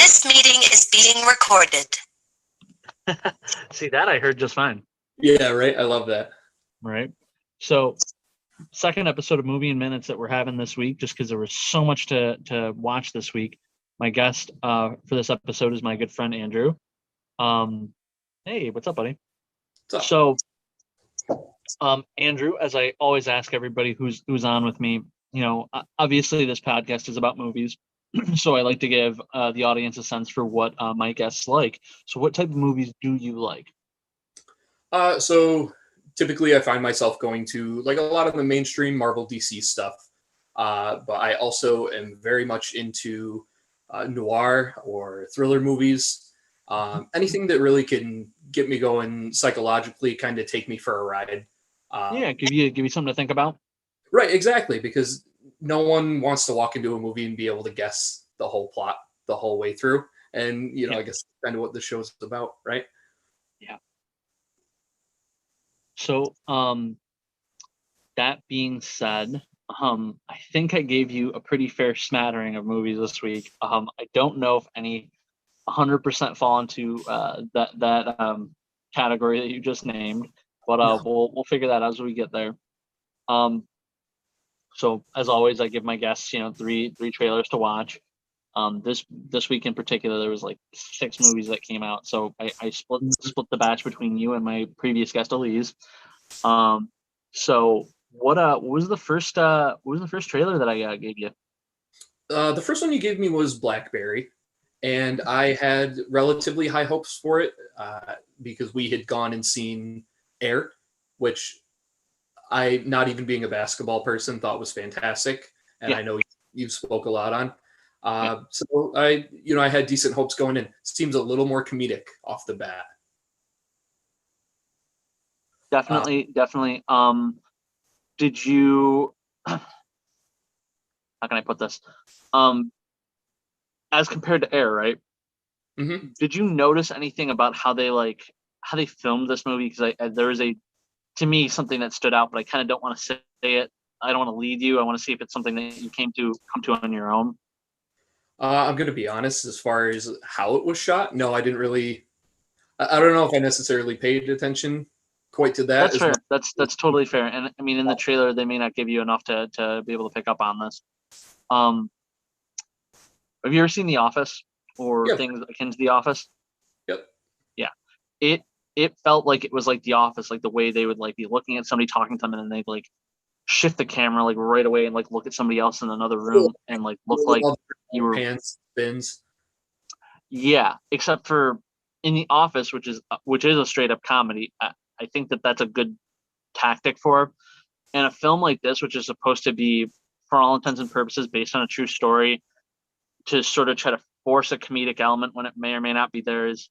This meeting is being recorded. See, that I heard just fine. Yeah, right. I love that. Right. So, second episode of Movie in Minutes that we're having this week, just because there was so much to watch this week. My guest for this episode is my good friend Andrew. Hey, what's up, buddy? What's up? So, Andrew, as I always ask everybody who's on with me, obviously this podcast is about movies. So I like to give the audience a sense for what my guests like. So what type of movies do you like? So typically I find myself going to like a lot of the mainstream Marvel DC stuff. But I also am very much into noir or thriller movies. Anything that really can get me going psychologically, kind of take me for a ride. Give you something to think about. Right, exactly, because no one wants to walk into a movie and be able to guess the whole plot the whole way through. And, I guess kind of what the show's about, right? Yeah. So, that being said, I think I gave you a pretty fair smattering of movies this week. I don't know if any 100% fall into that category that you just named, but we'll figure that out as we get there. So as always, I give my guests, three trailers to watch. This week in particular, there was like 6 movies that came out. So I split the batch between you and my previous guest, Elise. So what was the first trailer that I gave you? The first one you gave me was Blackberry, and I had relatively high hopes for it because we had gone and seen Air, which I, not even being a basketball person, thought was fantastic, and I know you've spoke a lot on. So I had decent hopes going in. Seems a little more comedic off the bat. Definitely. Did you? How can I put this? As compared to Air, right? Mm-hmm. Did you notice anything about how they filmed this movie? Because there was to me something that stood out, but I kind of don't want to say it. I don't want to lead you. I want to see if it's something that you come to on your own. I'm going to be honest, as far as how it was shot, no, I didn't really. I don't know if I necessarily paid attention quite to that. That's fair. That's totally fair. And I mean, in the trailer, they may not give you enough to be able to pick up on this. Have you ever seen The Office or things akin to The Office? Yep. Yeah. It felt like it was like The Office, like the way they would like be looking at somebody talking to them, and then they'd like shift the camera like right away and like look at somebody else in another room and like look like you were hands spins. Yeah, except for in The Office, which is a straight up comedy. I think that's a good tactic for. And a film like this, which is supposed to be, for all intents and purposes, based on a true story, to sort of try to force a comedic element when it may or may not be there is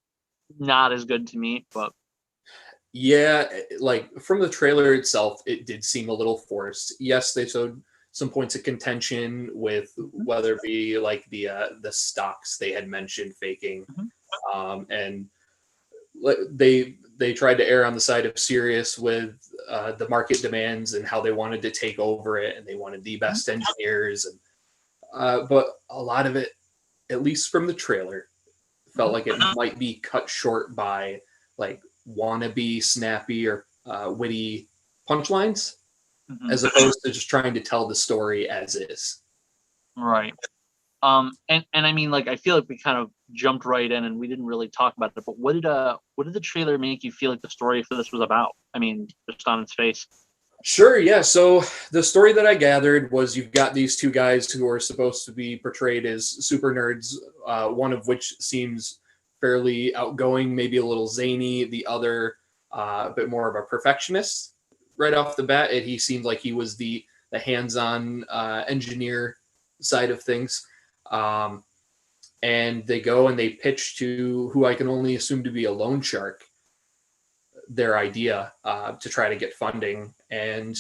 not as good to me. But yeah, like from the trailer itself, it did seem a little forced. Yes, they showed some points of contention with whether it be like the stocks they had mentioned faking, and they tried to err on the side of serious with the market demands and how they wanted to take over it, and they wanted the best engineers, and but a lot of it, at least from the trailer, felt like it might be cut short by like wannabe snappy or witty punchlines, as opposed to just trying to tell the story as is. Right. And I mean, like, I feel like we kind of jumped right in and we didn't really talk about it, but what did the trailer make you feel like the story for this was about? I mean, just on its face. Sure, yeah. So the story that I gathered was you've got these two guys who are supposed to be portrayed as super nerds, one of which seems fairly outgoing, maybe a little zany, the other a bit more of a perfectionist right off the bat. And he seemed like he was the hands-on engineer side of things. And they go and they pitch to who I can only assume to be a loan shark their idea to try to get funding and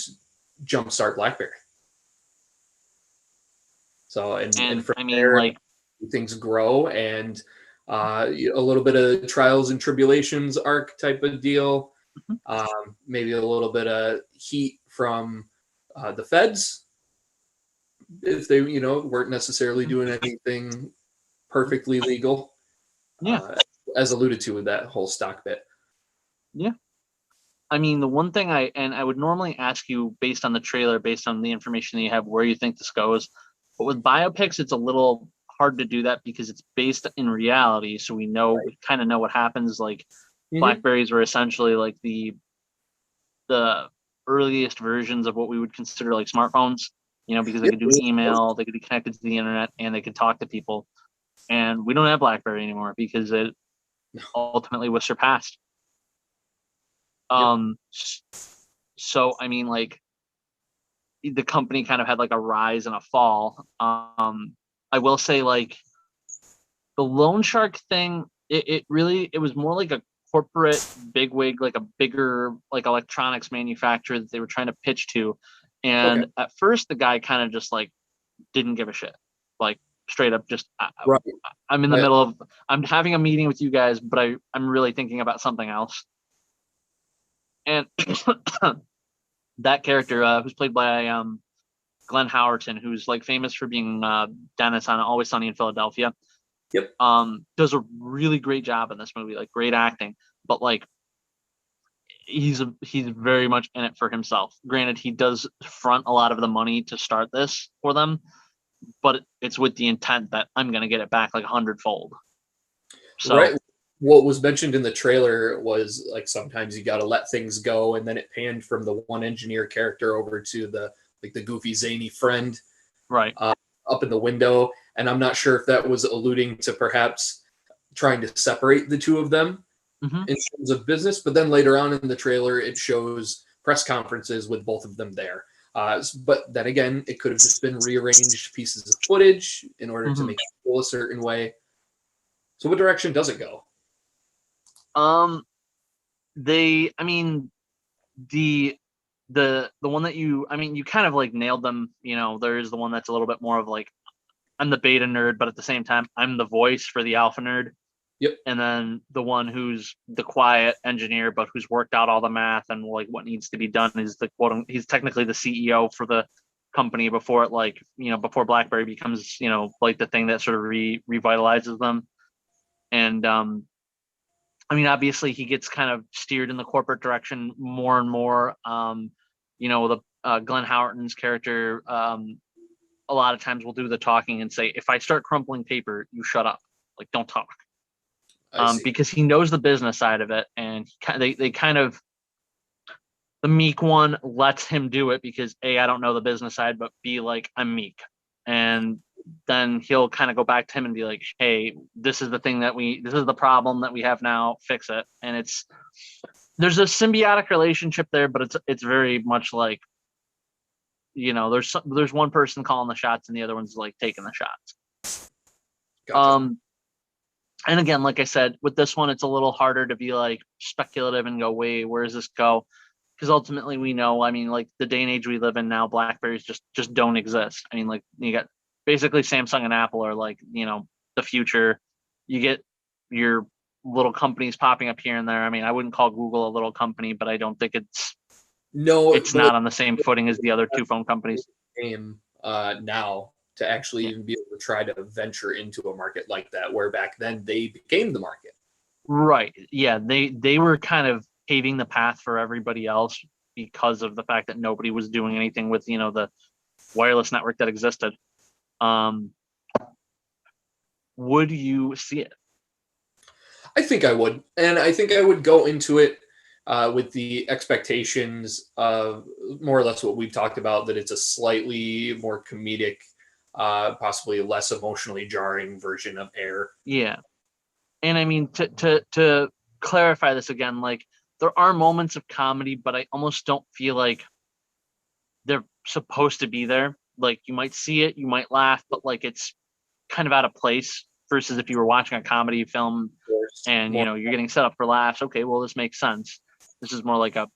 jumpstart Blackberry. So and from there, like, things grow, and a little bit of trials and tribulations arc type of deal. Maybe a little bit of heat from the feds if they weren't necessarily doing anything perfectly legal. Yeah. As alluded to with that whole stock bit. Yeah. I mean, the one thing I would normally ask you based on the trailer, based on the information that you have, where you think this goes. But with biopics, it's a little hard to do that because it's based in reality. So we kind of know what happens. Like Blackberries were essentially like the earliest versions of what we would consider like smartphones, because they could do email, they could be connected to the internet, and they could talk to people. And we don't have Blackberry anymore because it ultimately was surpassed. So I mean, like, the company kind of had like a rise and a fall. I will say, like, the loan shark thing, it was more like a corporate bigwig, like a bigger like electronics manufacturer that they were trying to pitch to. And at first the guy kind of just like didn't give a shit, like straight up just I'm in the middle of, I'm having a meeting with you guys, but I'm really thinking about something else. And that character, who's played by Glenn Howerton, who's like famous for being Dennis on Always Sunny in Philadelphia. Does a really great job in this movie, like great acting, but like he's very much in it for himself. Granted, he does front a lot of the money to start this for them, but it's with the intent that I'm going to get it back like 100-fold. So what was mentioned in the trailer was like sometimes you got to let things go, and then it panned from the one engineer character over to the goofy zany friend up in the window, and I'm not sure if that was alluding to perhaps trying to separate the two of them in terms of business. But then later on in the trailer it shows press conferences with both of them there, but then again it could have just been rearranged pieces of footage in order to make it feel a certain way. So what direction does it go? The one that you kind of like nailed them. There is the one that's a little bit more of like, I'm the beta nerd, but at the same time I'm the voice for the alpha nerd. And then the one who's the quiet engineer, but who's worked out all the math and like what needs to be done, is he's technically the CEO for the company before it before Blackberry becomes like the thing that sort of revitalizes them. And obviously he gets kind of steered in the corporate direction more and more. Glenn Howerton's character, a lot of times will do the talking and say, if I start crumpling paper, you shut up, like don't talk. Because he knows the business side of it, and they kind of, the meek one lets him do it because A, I don't know the business side, but B, like, I'm meek. And then he'll kind of go back to him and be like, hey, this is the problem that we have now, fix it. And there's a symbiotic relationship there, but it's very much like, there's one person calling the shots and the other one's like taking the shots. Gotcha. And again, like I said, with this one, it's a little harder to be like speculative and go, wait, where does this go? Because ultimately we know, like the day and age we live in now, Blackberries just don't exist. Like you got basically Samsung and Apple are like, the future. You get your little companies popping up here and there. I wouldn't call Google a little company, but I don't think it's not on the same footing as the other two phone companies. Now to actually even be able to try to venture into a market like that, where back then they became the market. Right. Yeah. They were kind of paving the path for everybody else because of the fact that nobody was doing anything with, the wireless network that existed. Would you see it? I think I would. And I think I would go into it with the expectations of more or less what we've talked about, that it's a slightly more comedic, possibly less emotionally jarring version of Air. Yeah. And to clarify this again, like, there are moments of comedy, but I almost don't feel like they're supposed to be there. Like, you might see it, you might laugh, but like it's kind of out of place versus if you were watching a comedy film and you're getting set up for laughs. Okay, well, this makes sense. This is more like a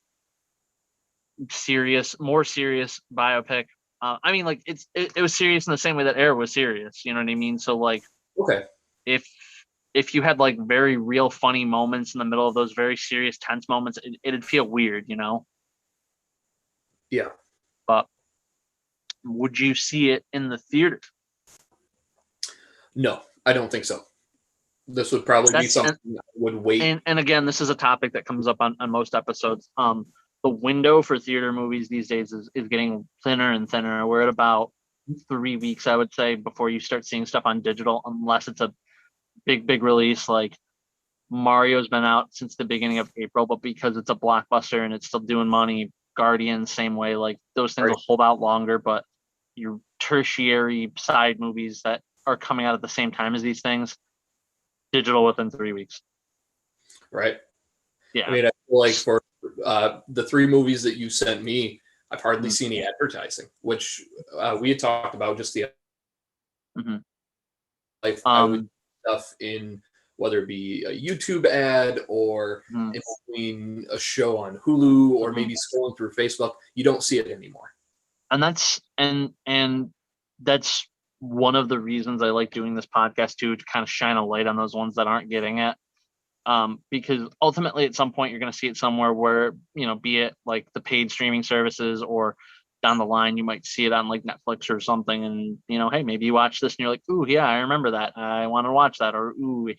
more serious biopic. Like it was serious in the same way that Air was serious. You know what I mean? So like, okay, if you had like very real funny moments in the middle of those very serious tense moments, it'd feel weird, Yeah. But would you see it in the theater? No, I don't think so. This would probably be something that would wait. And again, this is a topic that comes up on most episodes. The window for theater movies these days is getting thinner and thinner. We're at about 3 weeks, I would say, before you start seeing stuff on digital, unless it's a big release. Like Mario's been out since the beginning of April, but because it's a blockbuster and it's still doing money, Guardians same way. Like those things will hold out longer, but your tertiary side movies that are coming out at the same time as these things, digital within 3 weeks. Right. Yeah. I mean, I feel like for the 3 movies that you sent me, I've hardly seen any advertising, which we had talked about just the like I would stuff in, whether it be a YouTube ad or in between a show on Hulu or maybe scrolling through Facebook. You don't see it anymore. And that's that's one of the reasons I like doing this podcast too, to kind of shine a light on those ones that aren't getting it. Because ultimately at some point you're going to see it somewhere where, be it like the paid streaming services, or down the line you might see it on like Netflix or something, and hey, maybe you watch this and you're like, ooh, yeah, I remember that, I want to watch that. Or ooh,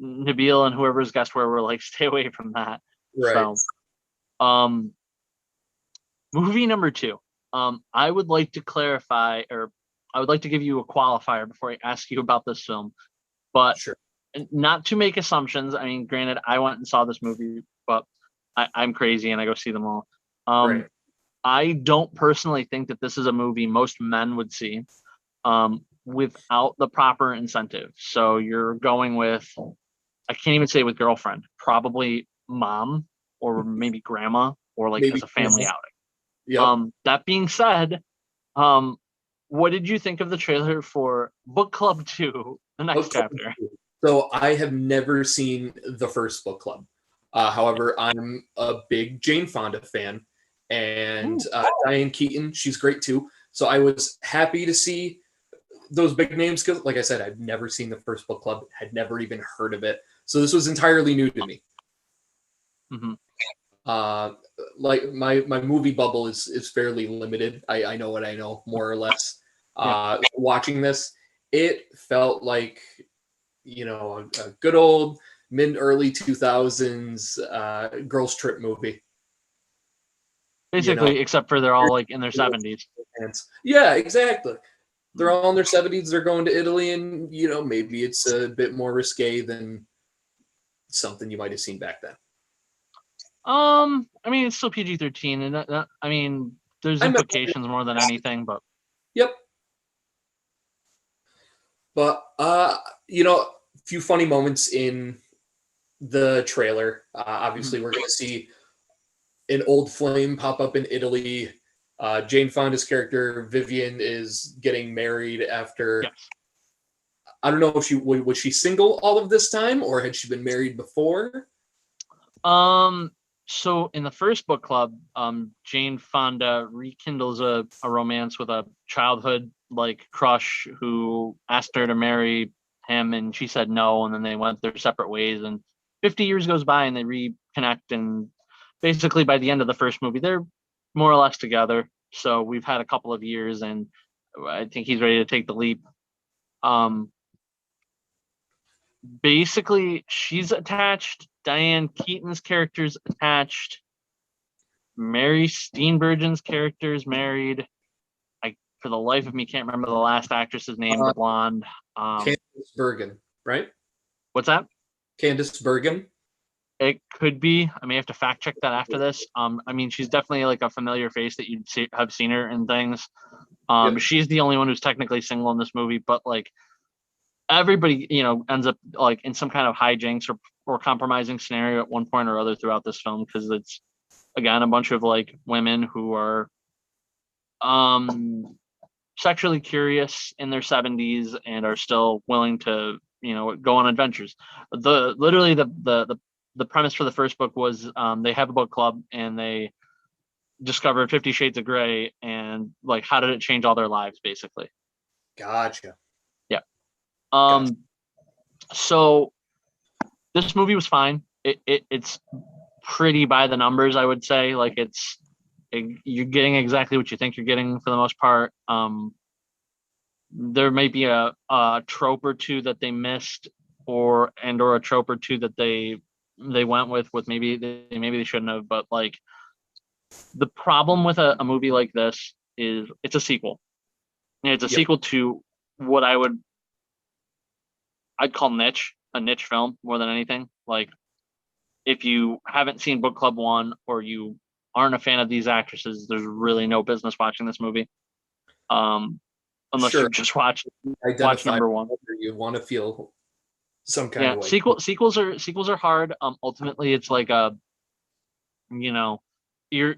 Nabil and whoever's guest where we're like, stay away from that. Right. So movie number 2, I would like to clarify, or I would like to give you a qualifier before I ask you about this film, but Sure. Not to make assumptions. I mean, granted, I went and saw this movie, but I'm crazy and I go see them all. Right. I don't personally think that this is a movie most men would see without the proper incentive. So you're going with, I can't even say with girlfriend, probably mom or maybe grandma, or like Maybe as a family outing. Yep. That being said, what did you think of the trailer for Book Club 2, the next chapter? So I have never seen the first Book Club. However, I'm a big Jane Fonda fan, and Diane Keaton, she's great too. So I was happy to see those big names because, like I said, I've never seen the first Book Club, had never even heard of it. So this was entirely new to me. Like my movie bubble is fairly limited. I know what I know, more or less. Watching this, it felt like a good old mid-early 2000s girls trip movie. Basically, except for they're all like in their 70s. Yeah, exactly. They're all in their 70s. They're going to Italy, and maybe it's a bit more risque than something you might have seen back then. I mean, it's still PG-13, and I mean, there's implications more than anything, but yep. But a few funny moments in the trailer. Obviously, we're going to see an old flame pop up in Italy. Jane Fonda's character Vivian is getting married after. Yes. I don't know if was she single all of this time, or had she been married before? So in the first Book Club, Jane Fonda rekindles a romance with a childhood crush who asked her to marry him, and she said no, and then they went their separate ways, and 50 years goes by and they reconnect, and basically by the end of the first movie they're more or less together. So we've had a couple of years, and I think he's ready to take the leap. Basically she's attached, Diane Keaton's character's attached, Mary Steenburgen's character is married. I, for the life of me, can't remember the last actress's name, the blonde. Candice Bergen, right? What's that? Candice Bergen. It could be. I may have to fact check that after this. I mean, she's definitely like a familiar face that you'd have seen her in things. Yep. She's the only one who's technically single in this movie, but like everybody, ends up like in some kind of hijinks or compromising scenario at one point or other throughout this film, because it's, again, a bunch of like women who are sexually curious in their 70s and are still willing to go on adventures. The premise for the first book was they have a book club and they discovered 50 Shades of Grey, and like how did it change all their lives, basically. Gotcha. Yeah. So this movie was fine. It's pretty by the numbers, I would say. Like you're getting exactly what you think you're getting for the most part. there may be a trope or two that they missed, or a trope or two that they went with maybe they shouldn't have. But like the problem with a movie like this is it's a sequel. And it's a Yep. sequel to what I'd call a niche film more than anything. Like if you haven't seen Book Club 1 or you aren't a fan of these actresses, there's really no business watching this movie. Unless Sure. you just watch Identify number one. whether you want to feel some kind Yeah, of way. sequels are hard. Ultimately, it's like you know, you're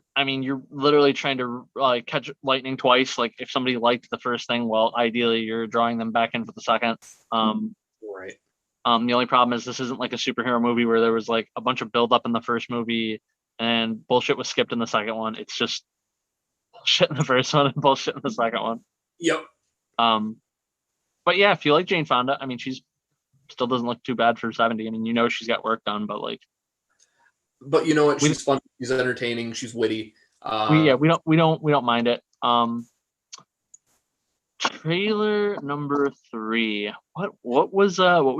literally trying to catch lightning twice. Like if somebody liked the first thing, well, ideally you're drawing them back in for the second. Right. The only problem is this isn't like a superhero movie where there was like a bunch of build up in the first movie and bullshit was skipped in the second one. It's just bullshit in the first one and bullshit in the second one. Yep. But yeah, if you like Jane Fonda, I mean, she's still doesn't look too bad for 70. I mean, she's got work done, but like. But you know what? She's fun. She's entertaining. She's witty. We don't mind it. Trailer number 3. What was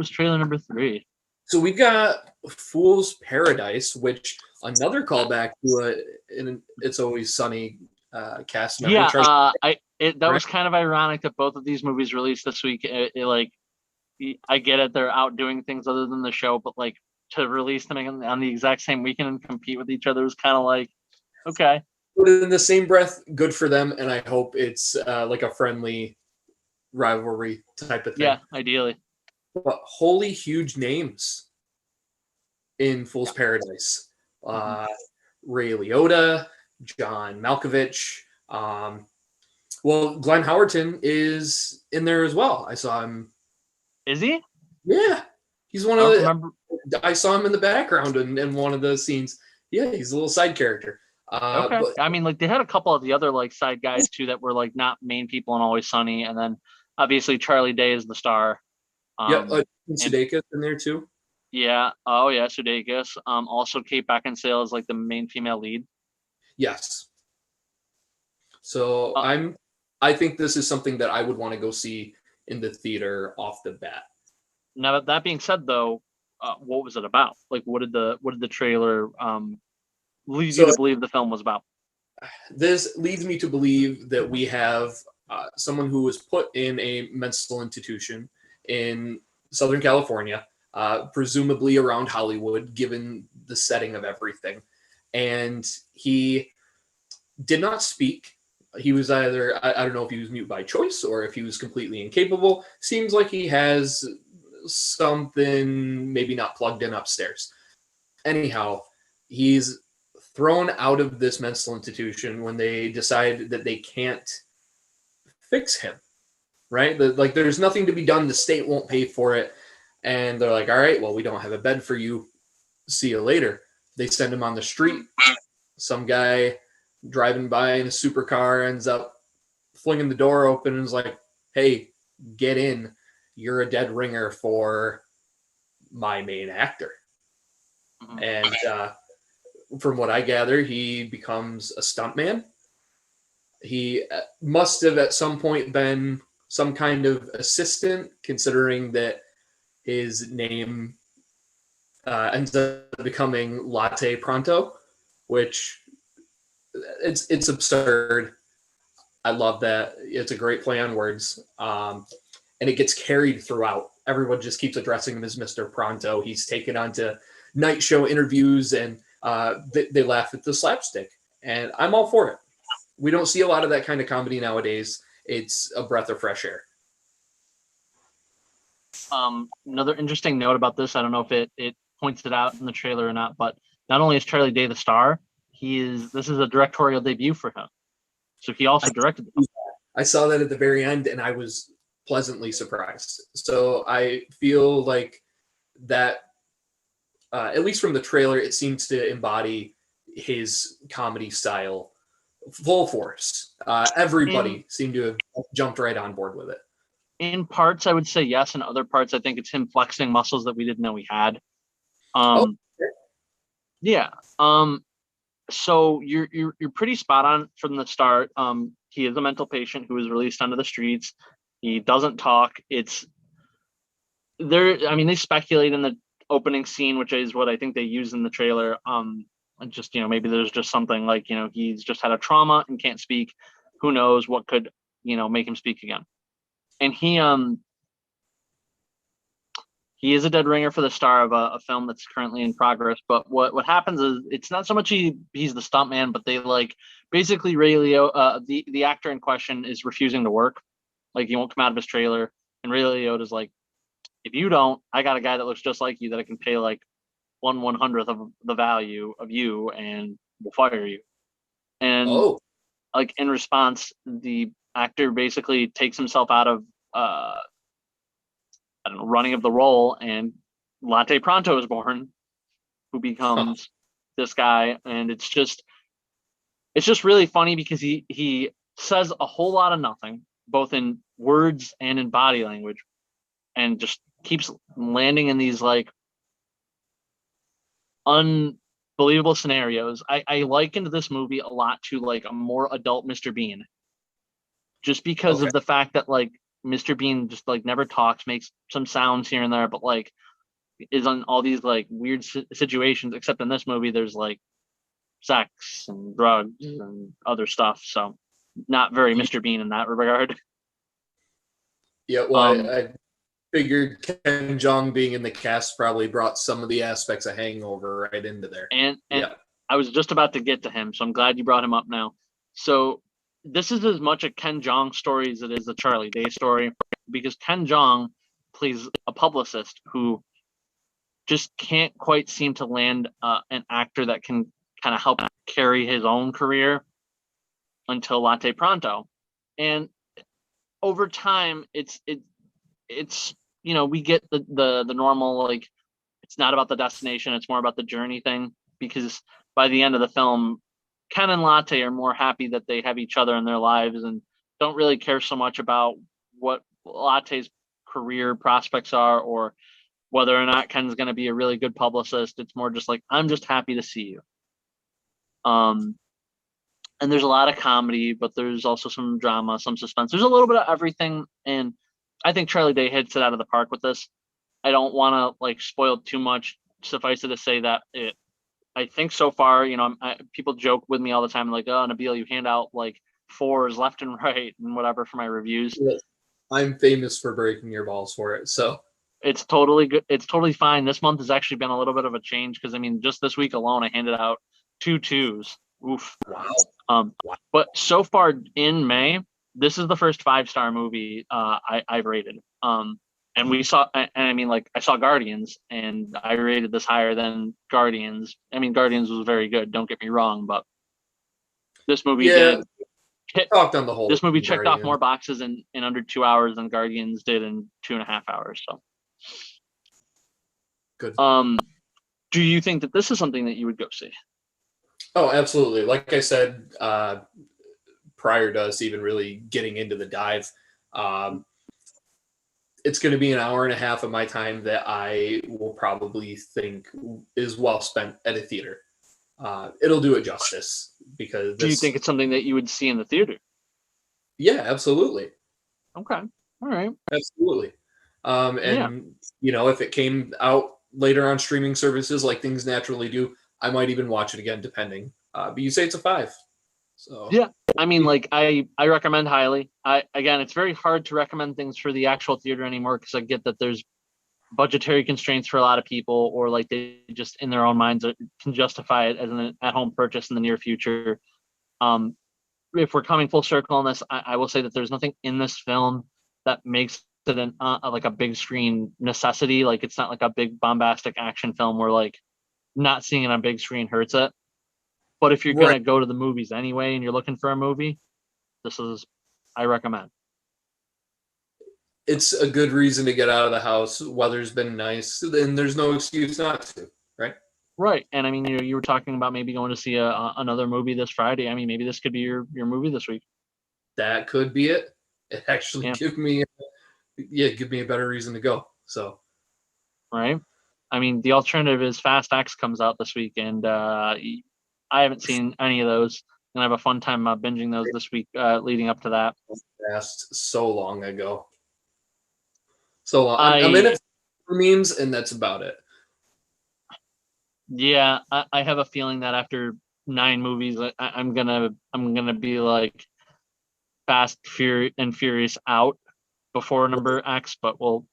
trailer number 3? So we've got Fool's Paradise, which another callback to an It's Always Sunny cast member. Yeah, that was kind of ironic that both of these movies released this week. I get it, they're out doing things other than the show, but like to release them on the exact same weekend and compete with each other was kind of like, okay. But in the same breath, good for them, and I hope it's like a friendly rivalry type of thing. Yeah, ideally. But holy huge names in Fool's Paradise. Ray Liotta, John Malkovich. Well, Glenn Howerton is in there as well. I saw him. Is he? Yeah. He's one of the. I saw him in the background in one of the scenes. Yeah, he's a little side character. Okay. But, I mean, like they had a couple of the other like side guys too that were like not main people in Always Sunny, and then obviously Charlie Day is the star. Sudeikis in there too. Yeah. Oh yeah, Sudeikis. Also Kate Beckinsale is like the main female lead. Yes. So I think this is something that I would want to go see in the theater off the bat. Now that being said, though, what was it about? Like, what did the trailer lead you to believe the film was about? This leads me to believe that we have someone who was put in a mental institution in Southern California, presumably around Hollywood, given the setting of everything. And he did not speak. He was either, I don't know if he was mute by choice or if he was completely incapable. Seems like he has something maybe not plugged in upstairs. Anyhow, he's thrown out of this mental institution when they decide that they can't fix him, right? Like there's nothing to be done. The state won't pay for it. And they're like, all right, well, we don't have a bed for you. See you later. They send him on the street. Some guy driving by in a supercar ends up flinging the door open and is like, hey, get in. You're a dead ringer for my main actor. Mm-hmm. And from what I gather, he becomes a stuntman. He must have at some point been some kind of assistant, considering that his name ends up becoming Latte Pronto, which it's absurd. I love that. It's a great play on words. And it gets carried throughout. Everyone just keeps addressing him as Mr. Pronto. He's taken onto night show interviews, and they laugh at the slapstick. And I'm all for it. We don't see a lot of that kind of comedy nowadays. It's a breath of fresh air. Another interesting note about this, I don't know if it points it out in the trailer or not, but not only is Charlie Day the star, this is a directorial debut for him. So he also directed the film. I saw that at the very end, and I was pleasantly surprised. So I feel like that, at least from the trailer, it seems to embody his comedy style full force. Everybody seemed to have jumped right on board with it. In parts, I would say yes. In other parts, I think it's him flexing muscles that we didn't know he had. Yeah. So you're pretty spot on from the start. He is a mental patient who was released onto the streets. He doesn't talk. It's there. I mean, they speculate in the opening scene, which is what I think they use in the trailer. Just maybe there's just something like he's just had a trauma and can't speak. Who knows what could make him speak again? And he is a dead ringer for the star of a film that's currently in progress. But what happens is it's not so much he's the stuntman, but they like basically Ray Liotta, the actor in question is refusing to work. Like he won't come out of his trailer, and Ray Liotta's like, if you don't, I got a guy that looks just like you that I can pay like 1/100th of the value of you, and we'll fire you. And Oh, like in response, the actor basically takes himself out of I don't know, running of the role, and Latte Pronto is born, who becomes this guy, and it's just really funny because he says a whole lot of nothing, both in words and in body language, and just keeps landing in these like unbelievable scenarios. I likened this movie a lot to like a more adult Mr. Bean, just because of the fact that like Mr. Bean just like never talks, makes some sounds here and there, but like is on all these like weird situations. Except in this movie, there's like sex and drugs and other stuff. So not very Mr. Bean in that regard. Yeah, well, I figured Ken Jeong being in the cast probably brought some of the aspects of Hangover right into there. And I was just about to get to him, so I'm glad you brought him up now. So this is as much a Ken Jeong story as it is a Charlie Day story, because Ken Jeong plays a publicist who just can't quite seem to land an actor that can kind of help carry his own career until Latte Pronto. And over time, it's we get the normal, like, it's not about the destination, it's more about the journey thing, because by the end of the film, Ken and Latte are more happy that they have each other in their lives and don't really care so much about what Latte's career prospects are or whether or not Ken's going to be a really good publicist. It's more just like, I'm just happy to see you. And there's a lot of comedy, but there's also some drama, some suspense. There's a little bit of everything, and I think Charlie Day hits it out of the park with this. I don't want to like spoil too much. Suffice it to say that I think so far, people joke with me all the time, like, "Oh, Nabil, you hand out like 4s left and right and whatever for my reviews." I'm famous for breaking your balls for it, so it's totally good. It's totally fine. This month has actually been a little bit of a change because I mean, just this week alone, I handed out 2 2s. Oof. Wow. But so far in May, this is the first 5-star movie I've rated. And we saw, and I mean, like, I saw Guardians, and I rated this higher than Guardians. I mean, Guardians was very good. Don't get me wrong, but this movie talked on the whole. This movie checked off more boxes in under 2 hours than Guardians did in 2.5 hours. So, good. Do you think that this is something that you would go see? Oh, absolutely. Like I said, prior to us even really getting into the dive, it's going to be an hour and a half of my time that I will probably think is well spent at a theater. It'll do it justice because. Do you think it's something that you would see in the theater? Yeah, absolutely. Okay. All right. Absolutely. If it came out later on streaming services like things naturally do, I might even watch it again, depending. But you say it's a 5. So yeah, I mean, like, I recommend highly. Again, it's very hard to recommend things for the actual theater anymore because I get that there's budgetary constraints for a lot of people, or like they just in their own minds can justify it as an at-home purchase in the near future. If we're coming full circle on this, I will say that there's nothing in this film that makes it like a big screen necessity. Like, it's not like a big bombastic action film where like not seeing it on big screen hurts it. But if you're going to go to the movies anyway and you're looking for a movie, I recommend. It's a good reason to get out of the house. Weather's been nice, and there's no excuse not to, right? Right. And I mean, you were talking about maybe going to see another movie this Friday. I mean, maybe this could be your movie this week. That could be it. It actually give me a better reason to go. So, right. I mean, the alternative is Fast X comes out this week, and I haven't seen any of those, and I have a fun time binging those this week leading up to that. Fast so long ago. So I'm in it for memes, and that's about it. Yeah, I have a feeling that after 9 movies, I'm gonna be like Fast, and Furious out before number X, but we'll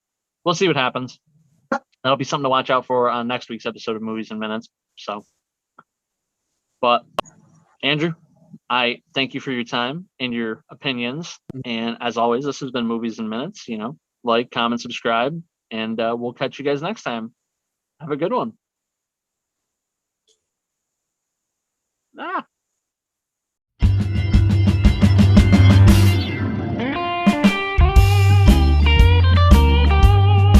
see what happens. That'll be something to watch out for on next week's episode of Movies in Minutes. So, but Andrew, I thank you for your time and your opinions. And as always, this has been Movies in Minutes. Like, comment, subscribe, and we'll catch you guys next time. Have a good one.